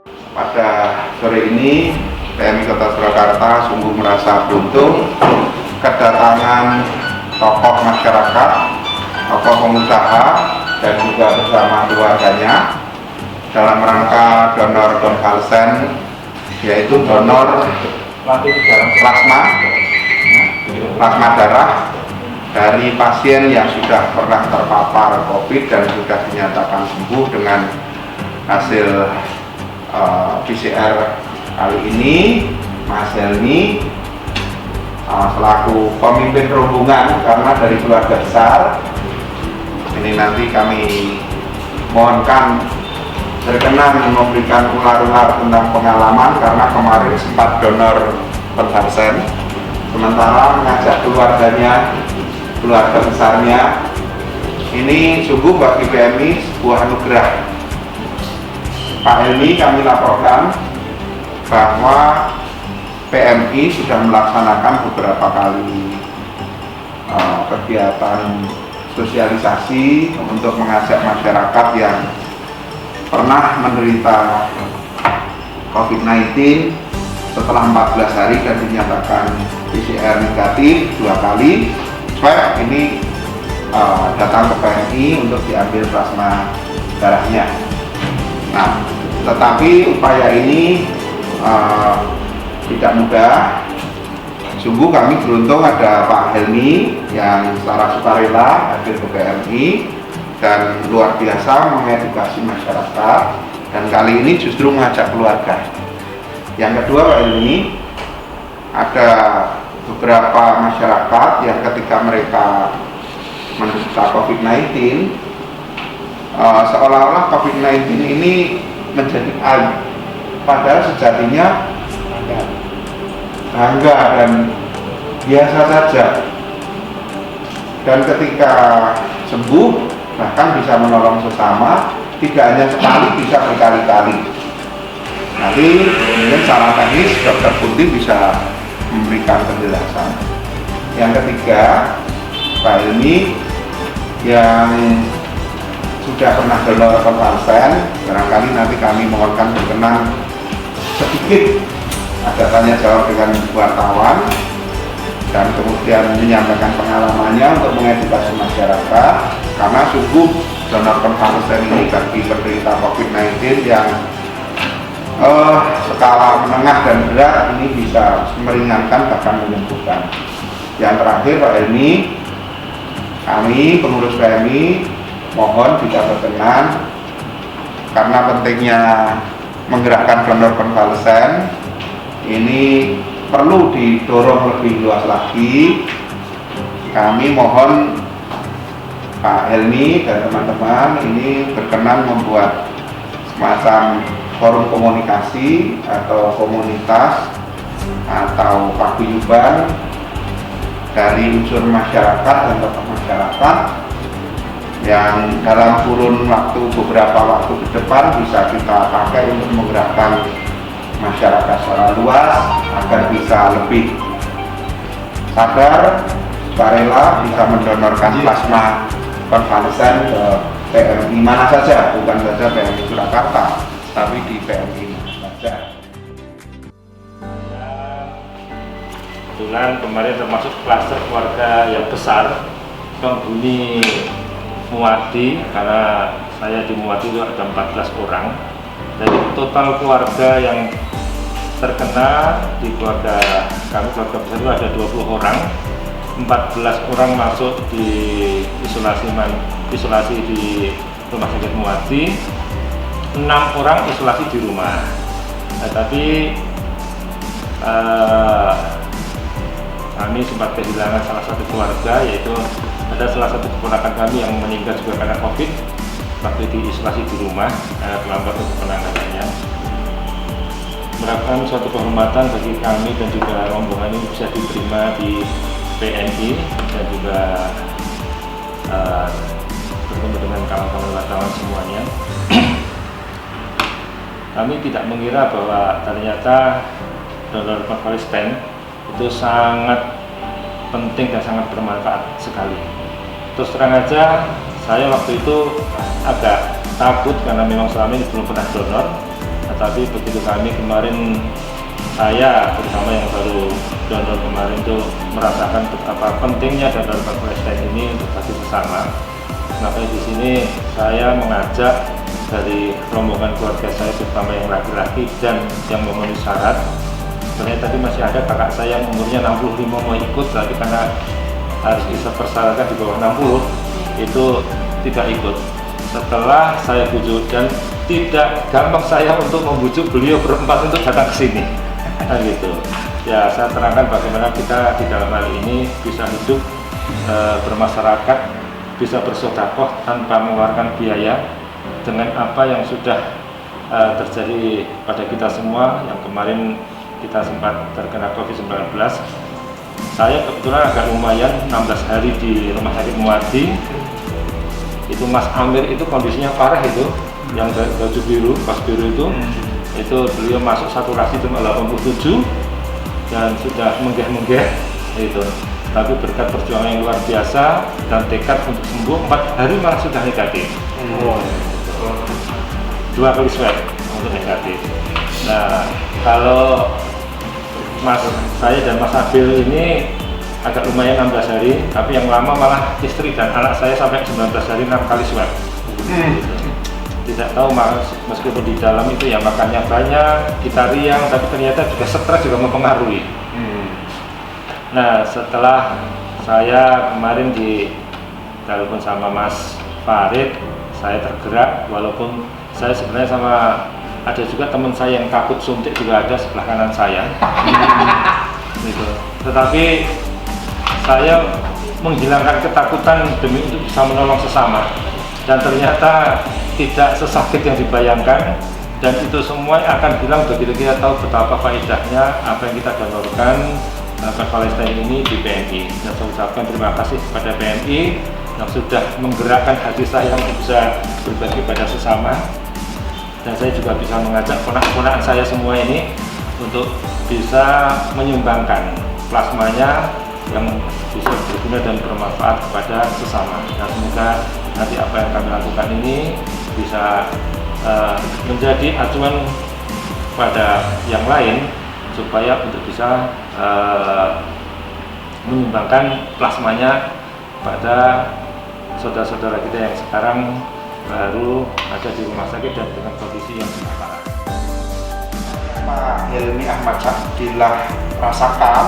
Pada sore ini PMI Kota Surakarta sungguh merasa beruntung kedatangan tokoh masyarakat, tokoh pengusaha, dan juga bersama keluarganya dalam rangka donor konvalesen, yaitu donor plasma darah dari pasien yang sudah pernah terpapar COVID dan sudah dinyatakan sembuh dengan hasil PCR kali ini. Mas Helmi selaku pemimpin rombongan, karena dari keluarga besar ini nanti kami mohonkan berkenan memberikan ular-ular tentang pengalaman, karena kemarin sempat donor konvalesen, sementara mengajak keluarganya, keluarga besarnya. Ini sungguh bagi PMI sebuah anugerah. Pak Helmi, kami laporkan bahwa PMI sudah melaksanakan beberapa kali kegiatan sosialisasi untuk mengajak masyarakat yang pernah menderita COVID-19 setelah 14 hari dan dinyatakan PCR negatif 2 kali swab, ini datang ke PMI untuk diambil plasma darahnya. Nah, tetapi upaya ini tidak mudah. Sungguh kami beruntung ada Pak Helmi yang secara sukarela hadir ke PMI dan luar biasa mengedukasi masyarakat, dan kali ini justru mengajak keluarga. Yang kedua, Pak Helmi, ada beberapa masyarakat yang ketika mereka menderita COVID-19 seolah-olah COVID-19 ini menjadi aib, padahal sejatinya bangga dan biasa saja, dan ketika sembuh bahkan bisa menolong sesama, tidak hanya sekali, bisa berkali-kali. Nanti mungkin secara teknis Dr. Putih bisa memberikan penjelasan. Yang ketiga, Pak Helmi yang sudah pernah donor konvalesen, barangkali nanti kami mohonkan berkenan sedikit ada tanya jawab dengan wartawan dan kemudian menyampaikan pengalamannya untuk mengedukasi masyarakat, karena sungguh donor konvalesen ini bagi penderita COVID-19 yang skala menengah dan berat ini bisa meringankan bahkan menyembuhkan. Yang terakhir, Pak Helmi, kami pengurus PMI mohon bisa berkenan, karena pentingnya menggerakkan donor konvalesen ini perlu didorong lebih luas lagi. Kami mohon Pak Helmi dan teman-teman ini berkenan membuat semacam forum komunikasi atau komunitas atau paguyuban dari unsur masyarakat dan tokoh masyarakat yang dalam kurun waktu beberapa waktu ke depan bisa kita pakai untuk menggerakkan masyarakat secara luas agar bisa lebih sadar, sukarela, bisa mendonorkan plasma konvalesen ke PMI mana saja, bukan saja PMI Surakarta, tapi di PMI saja. Kebetulan kemarin termasuk klaster keluarga yang besar penghuni Muardi, karena saya di Muardi itu ada 14 orang. Jadi total keluarga yang terkena di keluarga kami, keluarga besar itu ada 20 orang. 14 orang masuk di isolasi di rumah sakit Muardi, 6 orang isolasi di rumah. Nah, tapi kami sempat kehilangan salah satu keluarga, yaitu ada salah satu keponakan kami yang meninggal juga karena COVID waktu diisolasi di rumah, terlambat untuk penanganannya. Merupakan suatu kehormatan bagi kami dan juga rombongan ini bisa diterima di PMI dan juga bertemu dengan kawan-kawan wartawan semuanya. Kami tidak mengira bahwa ternyata donor konvalesen itu sangat penting dan sangat bermanfaat sekali. Terus terang aja, saya waktu itu agak takut karena memang selama ini belum pernah donor. Tetapi begitu kami kemarin, saya terutama yang baru donor kemarin itu merasakan betapa pentingnya donor konvalesen ini untuk bagi sesama. Maka di sini saya mengajak dari rombongan keluarga saya, terutama yang laki-laki dan yang memenuhi syarat. Sebenarnya tadi masih ada kakak saya yang umurnya 65 mau ikut, tapi karena harus bisa persyaratan di bawah 60 itu tidak ikut. Setelah saya bujuk, dan tidak gampang saya untuk membujuk beliau berempat untuk datang ke sini. Nah, gitu. Ya, saya terangkan bagaimana kita di dalam hal ini bisa hidup bermasyarakat, bisa bersedekah tanpa mengeluarkan biaya dengan apa yang sudah terjadi pada kita semua. Yang kemarin kita sempat terkena COVID-19. Saya kebetulan agak lumayan 16 hari di rumah sakit Muadi. Itu Mas Amir itu kondisinya parah itu, yang baju biru, pas biru itu beliau masuk saturasi cuma 87 dan sudah menggeh-menggeh itu. Tapi berkat perjuangan yang luar biasa dan tekad untuk sembuh, 4 hari malah sudah negatif. 2 kali swab untuk negatif. Nah, kalau saya dan Mas Abil ini agak lumayan 16 hari, tapi yang lama malah istri dan anak saya sampai 19 hari 6 kali swab. Tidak tahu, meskipun di dalam itu ya makannya banyak, kita riang, tapi ternyata juga stres juga mempengaruhi. Nah, setelah saya kemarin ditelepon sama Mas Farid, saya tergerak, walaupun saya sebenarnya sama ada juga teman saya yang takut suntik juga ada sebelah kanan saya. Gitu. Tetapi saya menghilangkan ketakutan demi untuk bisa menolong sesama, dan ternyata tidak sesakit yang dibayangkan, dan itu semua akan bilang begitu kita tahu betapa faedahnya apa yang kita donorkan konvalesen ini di PMI. Dan saya ucapkan terima kasih kepada PMI yang sudah menggerakkan hati saya untuk bisa berbagi pada sesama, dan saya juga bisa mengajak ponak-ponakan saya semua ini untuk bisa menyumbangkan plasmanya yang bisa berguna dan bermanfaat kepada sesama. Nah, semoga nanti apa yang kami lakukan ini bisa menjadi acuan pada yang lain supaya untuk bisa menyumbangkan plasmanya pada saudara-saudara kita yang sekarang baru ada di rumah sakit dan dengan kondisi yang sangat parah. Pak Helmi Ahmad Sabdillah rasakan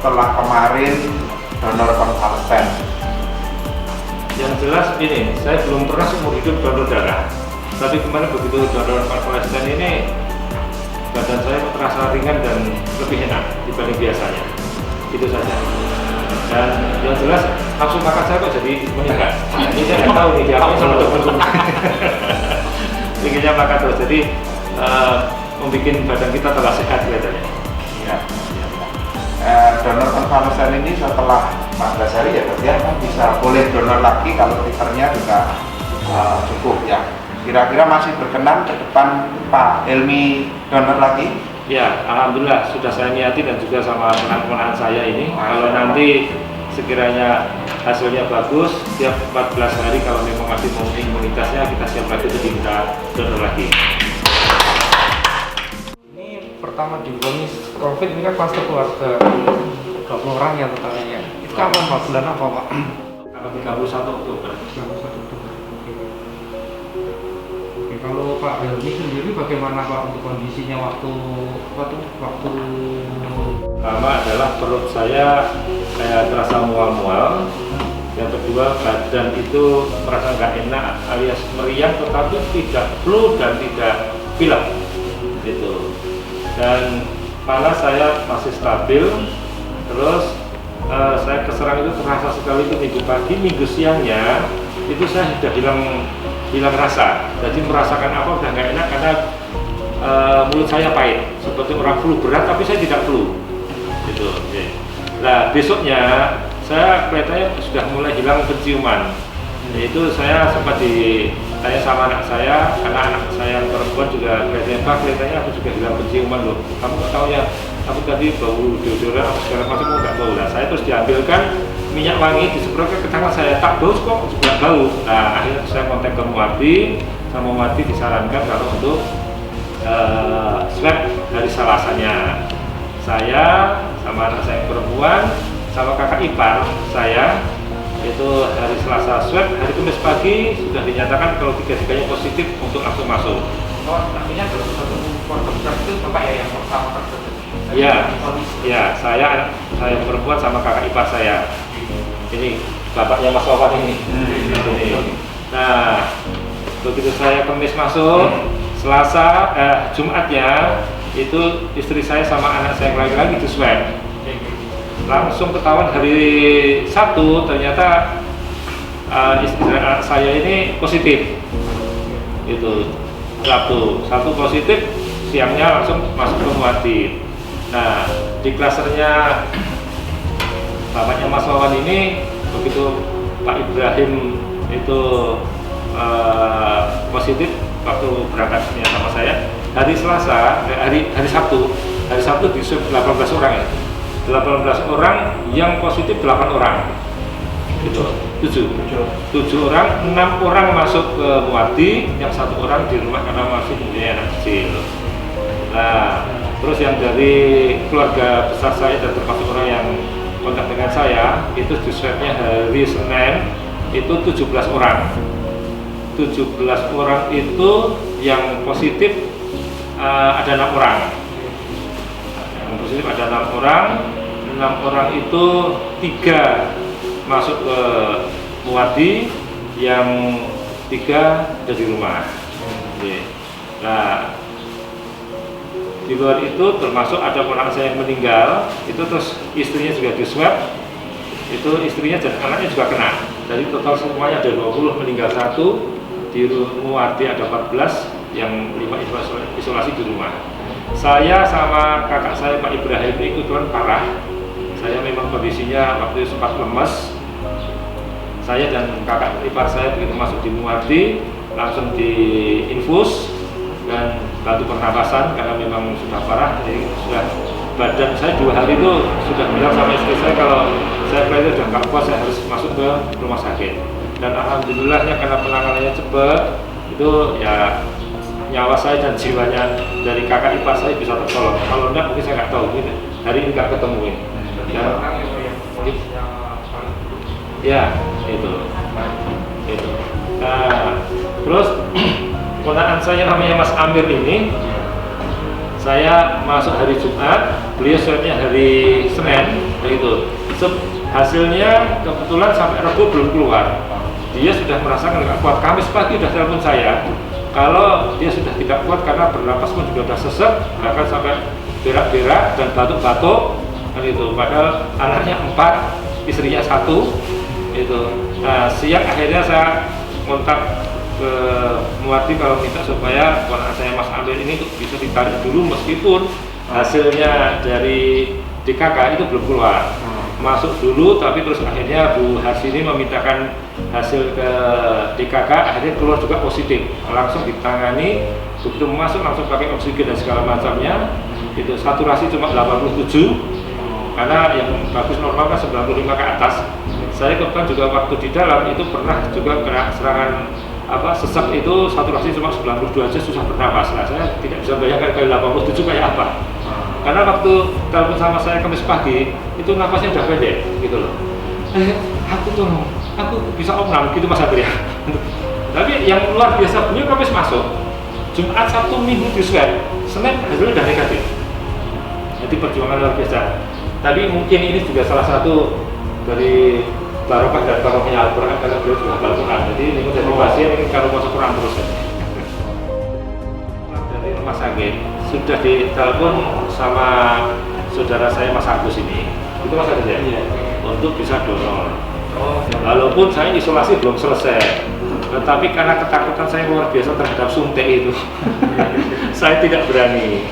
setelah kemarin donor konvalesen? Yang jelas ini, saya belum pernah seumur hidup donor darah, tapi kemarin begitu donor konvalesen ini badan saya terasa ringan dan lebih enak dibanding biasanya. Itu saja. Dan yang jelas nafsu makan saya kok jadi meningkat. Ini saya nggak tahu nih, diapain sama dokter. Inginnya makan terus, jadi membuat badan kita tambah sehat kelihatannya. Ya. Donor konvalesen ini setelah 14 hari ya berarti ya, bisa boleh donor lagi kalau titernya juga cukup ya. Kira-kira masih berkenan ke depan Pak Helmi donor lagi? Ya, alhamdulillah sudah saya niati dan juga sama ponakan saya ini. Kalau nanti sekiranya hasilnya bagus, setiap 14 hari kalau memang masih memenuhi imunitasnya, kita siap lagi untuk kita donor lagi. Ini pertama divonis COVID ini kan kluster keluarga 20 orang ya totalnya. Itu kapan Pak? Bulan apa Pak? Tanggal 31 Oktober. 31 Oktober. Oke, kalau Pak Helmi sendiri bagaimana Pak untuk kondisinya waktu Pertama adalah perut saya kayak terasa mual-mual. Yang kedua, badan itu merasa nggak enak alias meriang, tetapi tidak flu dan tidak pilek gitu. Dan panas saya masih stabil. Terus saya keserang itu terasa sekali itu minggu pagi, minggu siangnya itu saya sudah hilang rasa. Jadi merasakan apa udah nggak enak karena mulut saya pahit seperti orang flu berat, tapi saya tidak flu gitu. Okay. Nah, besoknya saya kelihatannya sudah mulai hilang penciuman. Yaitu saya sempat ditanya sama anak saya, karena anak saya yang perempuan juga kelihatannya aku juga hilang penciuman loh. Kamu nggak tahu ya, aku tadi bau deodoran atau segala macam nggak bau. Nah, saya terus diambilkan minyak wangi, disemprotkan ke tangan saya, tak bau kok juga bau. Nah, akhirnya saya kontak ke Muadi, sama Muadi disarankan kalau untuk swab hari Selasanya. Saya sama anak saya yang perempuan sama kakak ipar saya itu hari Selasa swab, hari Kamis pagi sudah dinyatakan kalau tiga-tiganya positif untuk langsung masuk. Oh, artinya dalam satu keluarga besar itu bapak ya yang pertama tersebut. Ya, saya perempuan sama kakak ipar saya. Ini bapaknya Mas Wawan ini. Nah, begitu saya Kamis masuk, Selasa, Jumatnya itu istri saya sama anak saya yang laki-laki itu swab. Langsung ketahuan hari Sabtu ternyata istri anak saya ini positif. Itu Sabtu positif, siangnya langsung masuk ke Muardi. Nah, di klasternya bapaknya Mas Wawan ini begitu Pak Ibrahim itu positif waktu berangkatnya sama saya hari Selasa, hari Sabtu di swab 18 orang ya. 18 orang yang positif 8 orang. Itu 7 orang, 6 orang masuk ke Muardi, yang 1 orang di rumah karena masih punya anak kecil. Nah, terus yang dari keluarga besar saya dan termasuk orang yang kontak dengan saya itu di swabnya hari Senin itu 17 orang. 17 orang itu yang positif ada 6 orang. Yang positif ada 6 orang. 6 orang itu 3 masuk ke Muardi, yang 3 ada di rumah. Nah, di luar itu termasuk ada ponakan saya yang meninggal, itu terus istrinya juga di swab, itu istrinya dan anaknya juga kena. Jadi total semuanya ada 20, meninggal 1, di Muardi ada 14, yang 5 isolasi di rumah. Saya sama kakak saya Pak Ibrahim ini kebetulan parah. Saya memang kondisinya waktu itu sempat lemas. Saya dan kakak ipar saya begitu masuk di Muardi langsung diinfus dan bantu pernapasan karena memang sudah parah. Jadi sudah badan saya 2 hari itu sudah bilang sama istri saya kalau saya kayaknya sudah nggak kuat, saya harus masuk ke rumah sakit. Dan alhamdulillahnya karena penanganannya cepat itu ya nyawa saya dan jiwanya dari kakak ipar saya bisa tertolong. Kalau enggak mungkin saya nggak tahu gitu. Hari ini nggak ketemu ini. Ya, itu. Nah, terus ponakan saya namanya Mas Amir ini, saya masuk hari Jumat, beliau swabnya hari Senin, begitu. Hasilnya kebetulan sampai Rabu belum keluar. Dia sudah merasakan nggak kuat. Kamis pagi sudah telepon saya, kalau dia sudah tidak kuat karena bernapas pun juga sudah sesek, bahkan sampai berak-berak dan batuk-batuk. Kan itu, padahal anaknya 4, istrinya 1 itu. Nah, siang akhirnya saya kontak ke Muardi kalau minta supaya ponakan saya Mas Amir ini bisa ditarik dulu meskipun hasilnya dari DKK itu belum keluar. Masuk dulu, tapi terus akhirnya Bu Harsini memintakan hasil ke DKK, akhirnya keluar juga positif. Langsung ditangani, begitu masuk langsung pakai oksigen dan segala macamnya. Itu saturasi cuma 87. Karena yang bagus normal kan 95 ke atas. Saya kebetulan juga waktu di dalam itu pernah juga kena serangan sesak, itu saturasi cuma 92 aja susah bernapas. Nah, saya tidak bisa bayangkan kali 87 kayak apa. Karena waktu telepon sama saya Kamis pagi itu nafasnya udah pendek gitu loh. Aku bisa opnam gitu Mas Satria. Tapi yang luar biasa punya Kamis masuk, Jumat, Sabtu, Minggu di swab, Senin hasilnya udah negatif. Jadi perjuangan luar biasa. Tapi mungkin ini juga salah satu dari barokah dan barokahnya Al-Quran karena beliau juga Al-Quran. Jadi ini dari pasien ini kalau masuk Quran terus ya. Dari rumah sakit sudah ditelepon sama saudara saya Mas Agus ini. Itu Mas Agus ya? Iya. Untuk bisa donor. Walaupun saya isolasi belum selesai, tetapi karena ketakutan saya luar biasa terhadap suntik itu, saya tidak berani.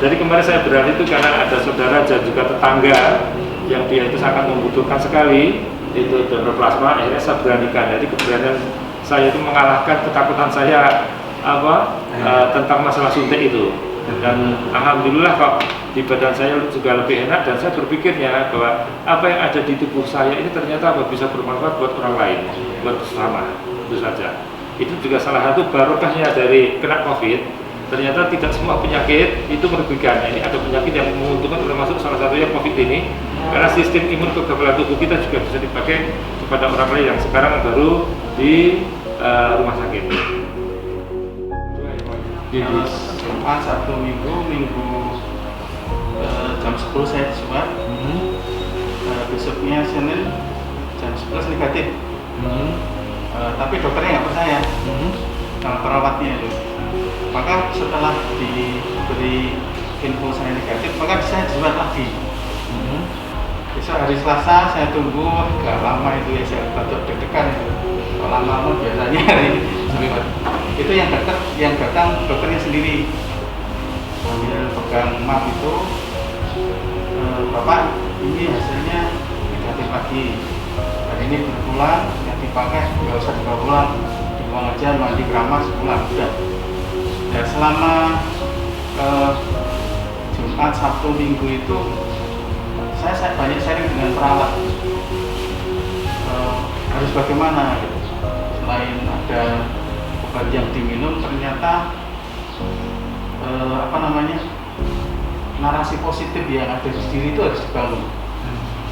Jadi kemarin saya berani itu karena ada saudara dan juga tetangga yang dia itu sangat membutuhkan sekali itu donor plasma, akhirnya saya beranikan. Jadi keberanian saya itu mengalahkan ketakutan saya tentang masalah suntik itu. Dan alhamdulillah kok di badan saya juga lebih enak, dan saya berpikirnya bahwa apa yang ada di tubuh saya ini ternyata bisa bermanfaat buat orang lain, buat bersama, itu saja. Itu juga salah satu barokahnya dari kena COVID. ternyata tidak semua penyakit itu merugikan. Ini ada penyakit yang menguntungkan, termasuk salah satunya COVID ini, karena sistem imun kekebalan tubuh kita juga bisa dipakai kepada orang lain yang sekarang baru di rumah sakit. Jumat, Sabtu, Minggu jam 10 saya swab. Besoknya Senin jam 11 negatif. Tapi dokternya nggak percaya, perawatnya itu. Maka setelah diberi info saya negatif, maka saya swab lagi. Besok hari Selasa saya tunggu, agak lama itu ya, saya batuk deg-degan itu. Kalau lama-lama biasanya hari Jumat. Itu yang datang dokternya sendiri sambil pegang map itu, Bapak ini hasilnya negatif lagi, hari ini berpulang, yang dipakai nggak usah dibawa pulang, dibuang aja, mandi keramas, pulang, udah. Dan selama Jumat, Sabtu, Minggu itu saya banyak sharing dengan perawat, harus bagaimana gitu. Selain ada obat yang diminum, ternyata narasi positif yang ada di diri itu harus dibangun.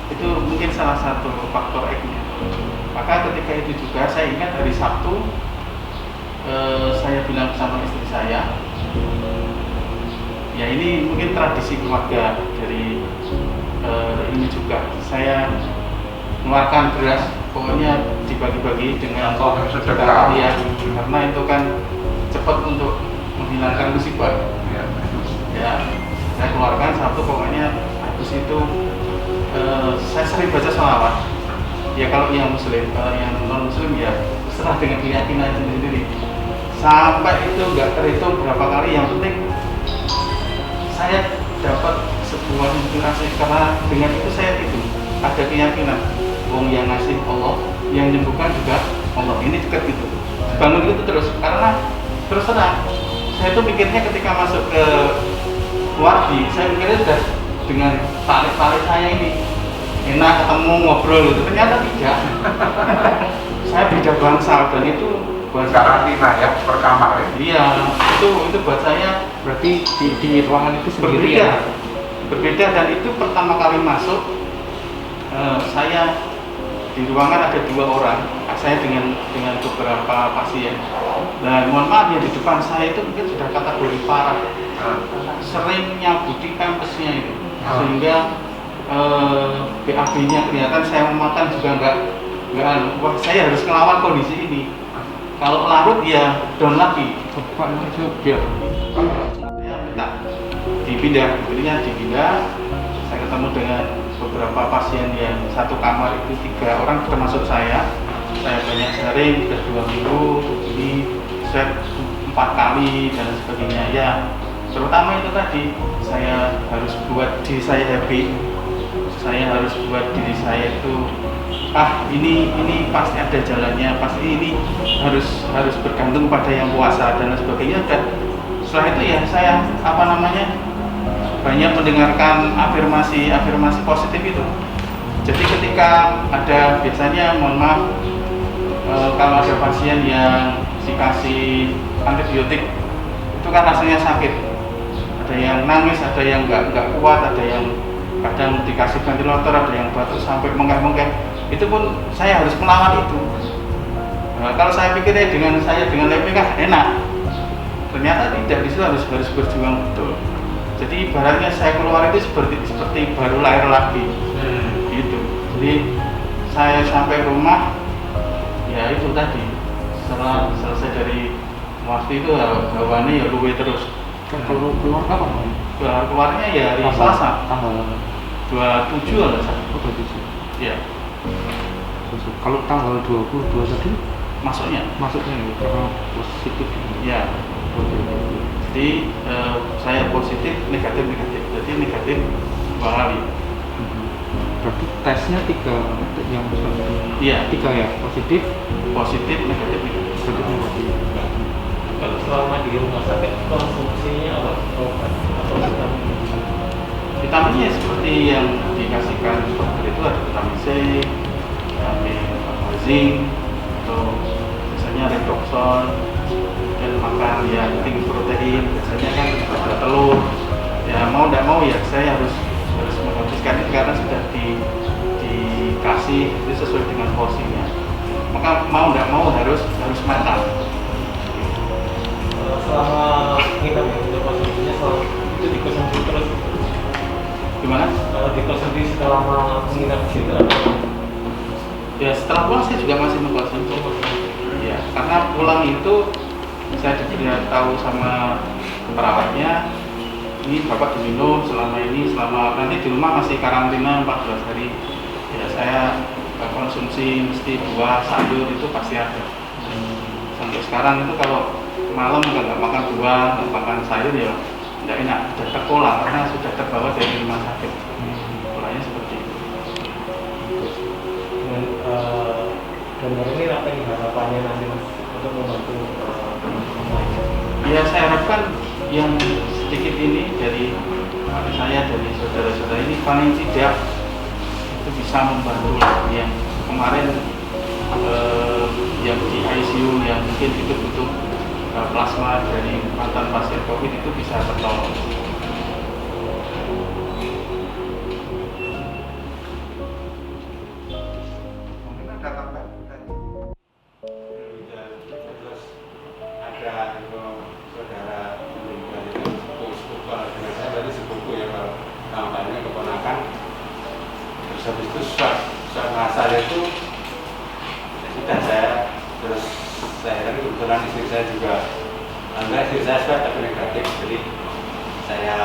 Itu mungkin salah satu faktor X-nya. Maka ketika itu juga saya ingat hari Sabtu, saya bilang sama istri saya, ya ini mungkin tradisi keluarga dari ini juga, saya mengeluarkan beras, pokoknya dibagi-bagi dengan sedekah. ya, karena itu kan cepat untuk menghilangkan musibah. Ya, saya keluarkan satu, pokoknya habis itu saya sering baca sholawat. Ya kalau yang muslim, kalau yang non muslim ya serah dengan keyakinan sendiri. Sampai itu nggak terhitung berapa kali, yang penting saya dapat sebuah inspirasi, karena dengan itu saya itu ada keyakinan, wong yang ngasih Allah, yang menyembuhkan juga Allah, ini dekat gitu. Bangun itu terus, karena terus terang saya tuh pikirnya ketika masuk ke wardi, saya pikirnya sudah dengan palit-palit saya ini enak ketemu ngobrol gitu, ternyata tidak. Saya beda bangsa, dan itu buat Karantina ya, per kamar ya. Iya, itu buat saya Berarti di ruangan itu sendiri berbeda, dan itu pertama kali masuk, saya di ruangan ada 2 orang, saya dengan beberapa pasien. Nah, mohon maaf ya, di depan saya itu mungkin sudah kategori parah, sering nyabuti pampesnya itu, sehingga BAB-nya kelihatan. Saya mau makan juga enggak, wah, saya harus ngelawan kondisi ini. Kalau larut ya down lagi. Saya minta dipindah, dipindah. Saya ketemu dengan beberapa pasien yang satu kamar itu 3 orang, termasuk saya. Saya banyak sharing, sudah 2 minggu, ini swab 4 kali dan sebagainya. Ya, terutama itu tadi, saya harus buat diri saya happy. Saya harus buat diri saya itu, ini pasti ada jalannya, pasti ini harus bergantung pada yang kuasa dan sebagainya. Dan setelah itu ya saya banyak mendengarkan afirmasi positif itu. Jadi ketika ada, biasanya mohon maaf, kalau ada pasien yang dikasih antibiotik itu kan rasanya sakit, ada yang nangis, ada yang nggak kuat, ada yang kadang dikasih ventilator, ada yang batuk sampai mengkeh-mengkeh. Itu pun saya harus melawan itu. Nah, kalau saya pikirnya dengan LPK enak, ternyata tidak, disitu harus berjuang betul. Jadi ibaratnya saya keluar itu seperti baru lahir lagi, gitu. Jadi saya sampai rumah, ya itu tadi, setelah selesai dari waktu itu bawaannya ya luwe terus. Kalau keluar kapan? Keluarnya ya hari Selasa, tanggal 27 lah saya. Ya. Kalau tanggal 22 tadi Masuknya karena positif. ya. Jadi saya positif, negatif. Jadi negatif 2 kali. Berarti tesnya 3 yang Iya, 3 ya, positif, negatif. negatif. Kalau selama di rumah sakit konsumsinya apa? Obat atau vitamin? Vitaminnya seperti yang dikasihkan dokter itu, ada vitamin C, vitamin zinc, atau misalnya contohnya redoxon, dan makan yang tinggi protein, biasanya kan ada telur. Ya mau tidak mau ya saya harus menghabiskan itu karena sudah dikasih itu sesuai dengan porsinya. Maka mau tidak mau harus makan. Selama nginep untuk konsumsinya selalu itu dikonsumsi terus. Gimana? Dikonsumsi selama menginap di situ. Ya setelah pulang saya juga masih mengkonsumsi. Ya karena pulang itu saya diberitahu sama perawatnya, ini bapak diminum selama nanti di rumah masih karantina 14 hari. Ya saya konsumsi mesti buah, sayur itu pasti ada. Sampai sekarang itu kalau malam nggak makan buah, nggak makan sayur ya nggak enak, sudah terpola karena sudah terbawa dari rumah sakit. Polanya seperti itu. Dengan donor ini apa yang harapannya nanti mas untuk membantu semuanya? Ya saya harapkan yang sedikit ini dari saya, dari saudara-saudara ini paling tidak itu bisa membantu yang kemarin yang di ICU yang mungkin itu butuh plasma dari mantan pasien COVID itu bisa tertolong. Mungkin ada tambahan tadi. Terus ada saudara meninggal itu sepupu dengan saya berarti sepupu ya kalau namanya keponakan. Terus habis itu swab saya itu ya sudah saya terus saya kebetulan istri saya juga enggak, istri saya swab tapi negatif, jadi saya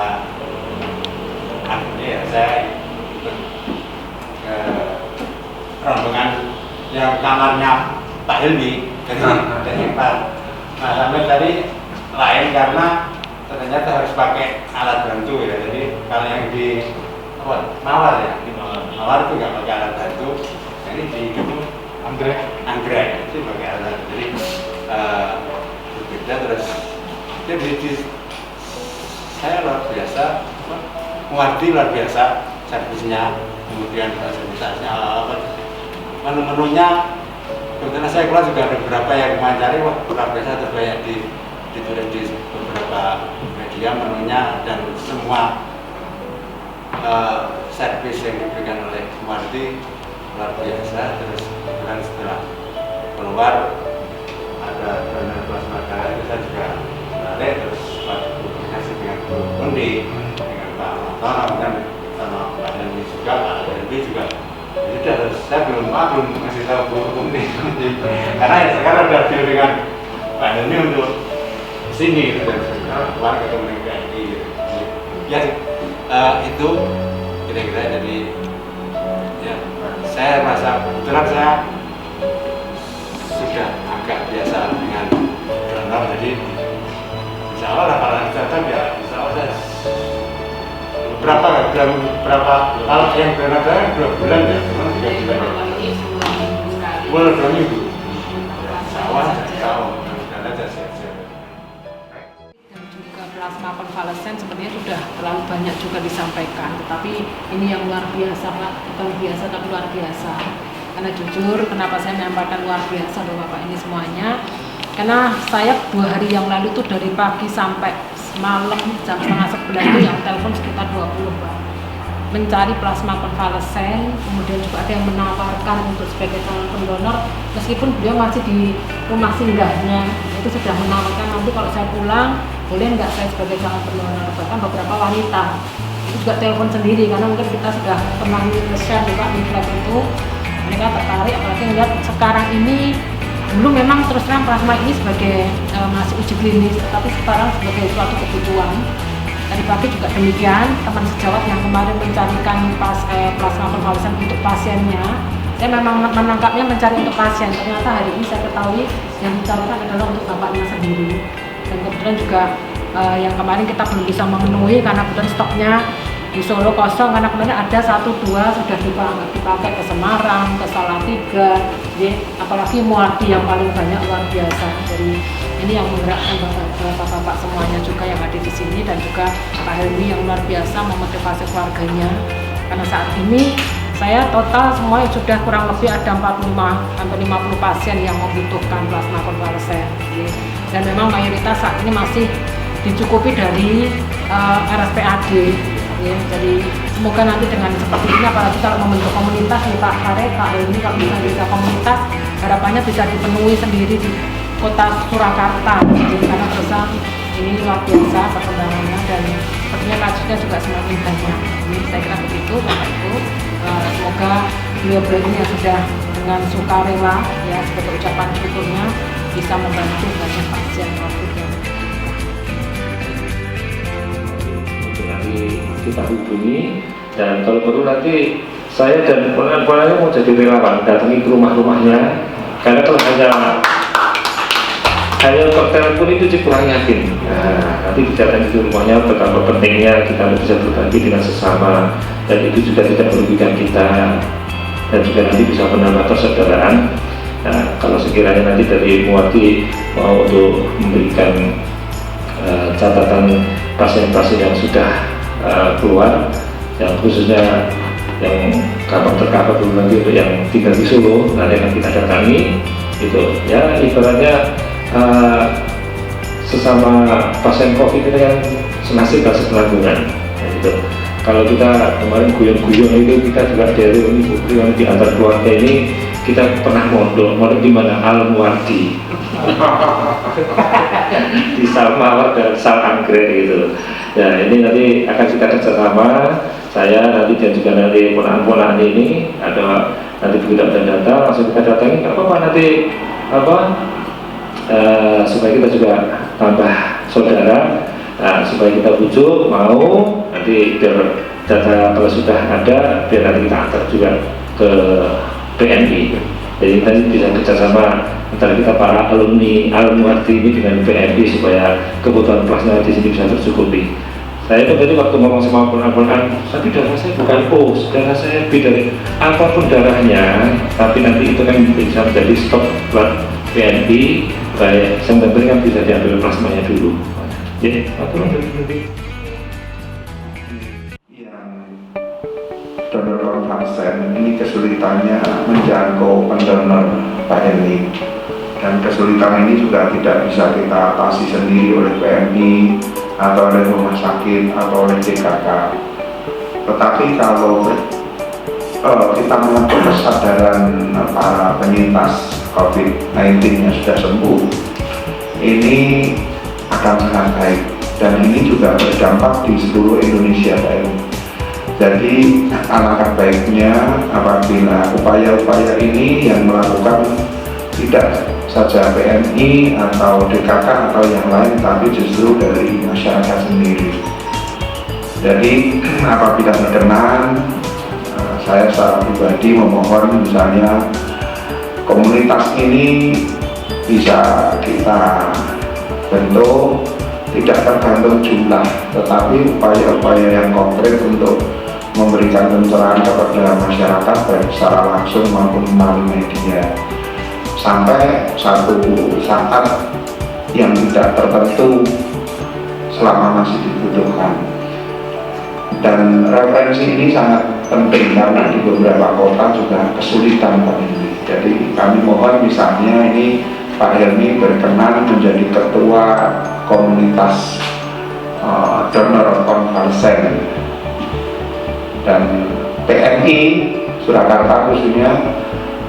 saya ikut ke rombongan yang kamarnya Pak Helmi dari Pak. Nah sampai tadi lain karena ternyata harus pakai alat bantu ya, jadi kalau yang di Mawar ya, di Mawar itu nggak pakai alat bantu, ini di anggrek itu pakai alat, jadi berbeda. Terus jadi saya luar biasa, Muardi luar biasa servisnya, kemudian fasilitasnya, menu-menunya. Kebetulan saya keluar juga ada beberapa yang mencari, wah luar biasa, terbanyak ditulis di beberapa media menunya, dan semua servis yang diberikan oleh Muardi luar biasa. Terus kemudian setelah keluar ada donor plasma darah, itu saya juga balik, terus komunikasi dengan Bu Undi, dengan Pak Tono, dan sama Pak Helmi juga, Pak Helmi juga. Jadi saya belum ngasih tahu Bu Undi karena ya sekarang udah deal dengan Pak Helmi untuk sini gitu, dan sekarang keluar ketemu dengan PNI gitu. Ya itu kira-kira. Jadi ya saya rasa kebetulan saya sudah agak biasa dengan donor, jadi insya Allah lah kalau datang ya insya Allah saya berapa kalau yang donor saya 2 bulan ya, cuma 3 bulan ya. Boleh 2 minggu. Insya Allah dan aja siap-siap. Dan juga plasma konvalesen sepertinya sudah terlalu banyak juga disampaikan, tetapi ini yang luar biasa Pak, bukan biasa tapi luar biasa. Karena jujur, kenapa saya menyampaikan luar biasa Bapak ini semuanya, karena saya 2 hari yang lalu tuh dari pagi sampai malam jam 10:30 itu yang telepon sekitar 20 Pak, mencari plasma konvalesen. Kemudian juga ada yang menawarkan untuk sebagai calon pendonor, meskipun beliau masih di rumah singgahnya, itu sudah menawarkan nanti kalau saya pulang boleh nggak saya sebagai calon pendonor. Bahkan beberapa wanita itu juga telepon sendiri, karena mungkin kita sudah pernah share juga di flag itu, mereka tertarik, apalagi melihat sekarang ini. Dulu memang terus terang plasma ini sebagai masih uji klinis, tapi sekarang sebagai suatu kebutuhan. Tadi pagi juga demikian, teman sejawat yang kemarin mencarikan plasma konvalesen untuk pasiennya, saya memang menangkapnya mencari untuk pasien. Ternyata hari ini saya ketahui yang dicarikan adalah untuk bapaknya sendiri. Dan kebetulan juga yang kemarin kita belum bisa memenuhi karena kebetulan stoknya di Solo kosong, karena kemarin ada 1-2 sudah dipakai ke Semarang, ke Salatiga, apalagi Muardi yang paling banyak, luar biasa. Jadi ini yang menggerakkan bapak-bapak semuanya juga yang ada di sini, dan juga Pak Helmi yang luar biasa memotivasi keluarganya, karena saat ini Saya total semua sudah kurang lebih ada 45 sampai 50 pasien yang membutuhkan plasma konvalesen. Dan memang mayoritas saat ini masih dicukupi dari RSPAD. Jadi semoga nanti dengan seperti ini, apalagi kalau membentuk komunitas nih Pak Kare, Pak ini kalau bisa komunitas, harapannya bisa dipenuhi sendiri di kota Surakarta. Jadi karena perusahaan ini luar biasa perkembangannya dan sepertinya kasusnya juga semakin banyak. Jadi saya kira begitu Bapak Ibu. Semoga beliau-beliau ini yang sudah dengan sukarela ya sebagai ucapan syukurnya bisa membantu banyak pasien COVID yang nanti kita hubungi, dan kalau perlu nanti saya dan ponakan-ponakannya mau jadi relawan datangi ke rumah-rumahnya, karena kalau hanya per telepon itu kurang yakin. Nah, nanti kita datang ke rumahnya, betapa pentingnya kita bisa berbagi dengan sesama, dan itu juga tidak merugikan kita, dan juga nanti bisa menambah persaudaraan. Nah, kalau sekiranya nanti dari Muarti mau untuk memberikan catatan pasien-pasien yang sudah keluar, yang khususnya yang tercover dulu nanti untuk yang tinggal di Solo, nanti akan kita datangi, gitu ya, ibaratnya sesama pasien COVID ini kan senasib dan sekelangkungan, gitu. Kalau kita kemarin guyon-guyon itu, kita juga dari ini di antar keluarga ini kita pernah mondok di mana Al-Muardi di Salmawar dan Sal Anggrek gitu. Ya ini nanti akan kita kerjasama, saya nanti dan juga nanti ponakan-ponakan ini ada nanti begitu ada data langsung kita datangi, nggak apa-apa nanti supaya kita juga tambah saudara, supaya kita bujuk mau nanti biar data kalau sudah ada biar nanti kita antar juga ke PNI. Jadi kita bisa kerjasama antara kita para alumni Al-Muardi ini dengan PNI supaya kebutuhan plasma di sini bisa tercukupi. Saya itu tadi waktu ngomong sama ponakan, tapi darah saya bukan O, darah saya B dari apapun darahnya, tapi nanti itu kan bisa menjadi stok blood PNI, baik yang penting kan bisa diambil plasmanya dulu. Jadi aku nanti yang donor konvalesen ini kesulitannya menjangkau pendonor PMI, dan kesulitan ini juga tidak bisa kita atasi sendiri oleh PMI atau oleh rumah sakit atau oleh DKK. Tetapi kalau kita mengatur kesadaran para penyintas COVID-19 yang sudah sembuh, ini akan sangat baik, dan ini juga berdampak di seluruh Indonesia, Pak Ibu. Jadi alangkah baiknya apabila upaya-upaya ini yang melakukan tidak saja PMI atau DKK atau yang lain, tapi justru dari masyarakat sendiri. Jadi apabila berkenan, saya secara pribadi memohon misalnya komunitas ini bisa kita bentuk, tidak tergantung jumlah, tetapi upaya-upaya yang konkret untuk memberikan pencerahan kepada masyarakat baik secara langsung maupun melalui media, sampai satu saat yang tidak tertentu selama masih dibutuhkan. Dan referensi ini sangat penting karena di beberapa kota juga kesulitan Pak Helmi. Jadi kami mohon misalnya ini Pak Helmi berkenan menjadi ketua komunitas donor konvalesen, dan PMI Surakarta khususnya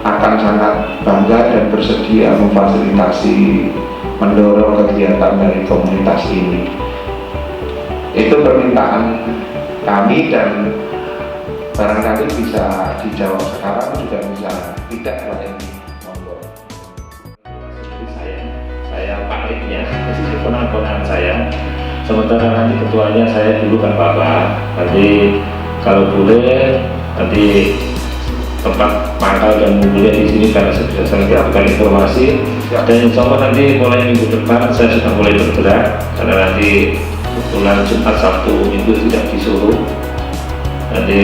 akan sangat bangga dan bersedia memfasilitasi mendorong kegiatan dari komunitas ini. Itu permintaan kami, dan barangkali bisa dijawab sekarang juga bisa tidak lagi. Monggo. Saya Pak Liknya, ponakan saya. Sementara nanti ketuanya saya dulu kan Bapak. Nanti kalau boleh nanti tempat mangkal dan ngumpulnya di sini karena sudah saya dapatkan informasi, dan insya Allah nanti mulai minggu depan saya sudah mulai bergerak, karena nanti kebetulan Jumat Sabtu Minggu tidak di Solo. Nanti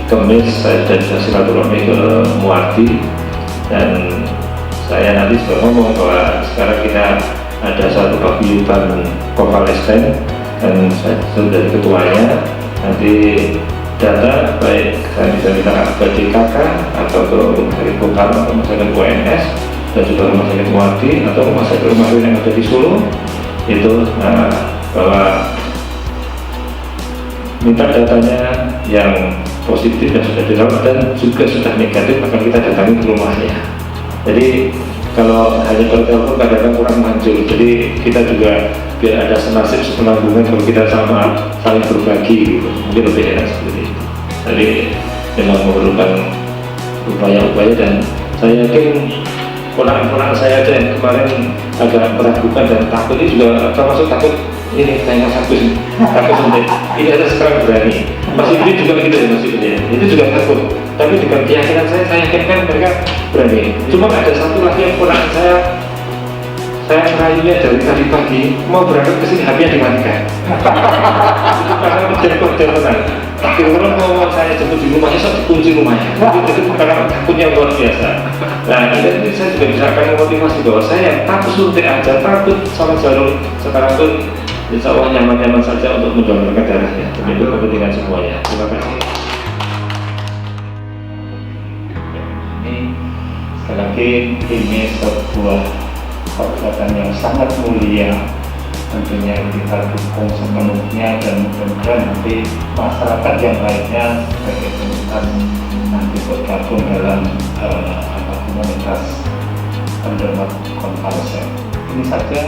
Kamis saya sudah silaturahmi ke Muardi, dan saya nanti sudah ngomong bahwa sekarang kita ada satu paguyuban konvalesen, dan saya sudah dari ketuanya. Nanti data, baik saya bisa minta ke DKK atau ke Rumah Sakit Bung Karno, Rumah Sakit UNS, dan juga Rumah Sakit Muardi atau rumah sakit yang ada di Solo, itu bahwa minta datanya yang positif yang sudah dirawat dan juga sudah negatif akan kita datangi ke rumahnya. Jadi kalau hanya bertelepon kadang-kadang kurang manjur, jadi kita juga biar ada senasib sepenanggungan kalau kita sama saling berbagi gitu. Mungkin lebih enak seperti itu. Jadi memang memerlukan upaya-upaya, dan saya yakin ponakan-ponakan saya aja yang kemarin agak meragukan dan takut ini juga termasuk takut ini saya takut suntik. Ini ada sekarang berani. Masih ini juga gitu ya, masih ini. Itu juga takut. Tapi dengan keyakinan saya yakinkan mereka berani. Cuma ada satu lagi yang ponakan saya merayunya dari tadi pagi mau berangkat ke sini, HP-nya dimatikan. Itu karena kejar tenang. Akhirnya mau saya jemput di rumahnya, saya dikunci rumahnya. Itu karena takutnya luar biasa. Nah, ini saya juga bisa akan memotivasi bahwa saya yang takut suntik aja, takut sama jarum sekarang pun insya Allah nyaman-nyaman saja untuk mendonorkan darahnya. Demi itu kepentingan semuanya. Terima kasih. Ini sekali lagi ini sebuah perbuatan yang sangat mulia, tentunya kita dukung sepenuhnya, dan mudah-mudahan nanti masyarakat yang lainnya sebagai komunitas nanti bergabung dalam komunitas pendonor konvalesen. Ini saja.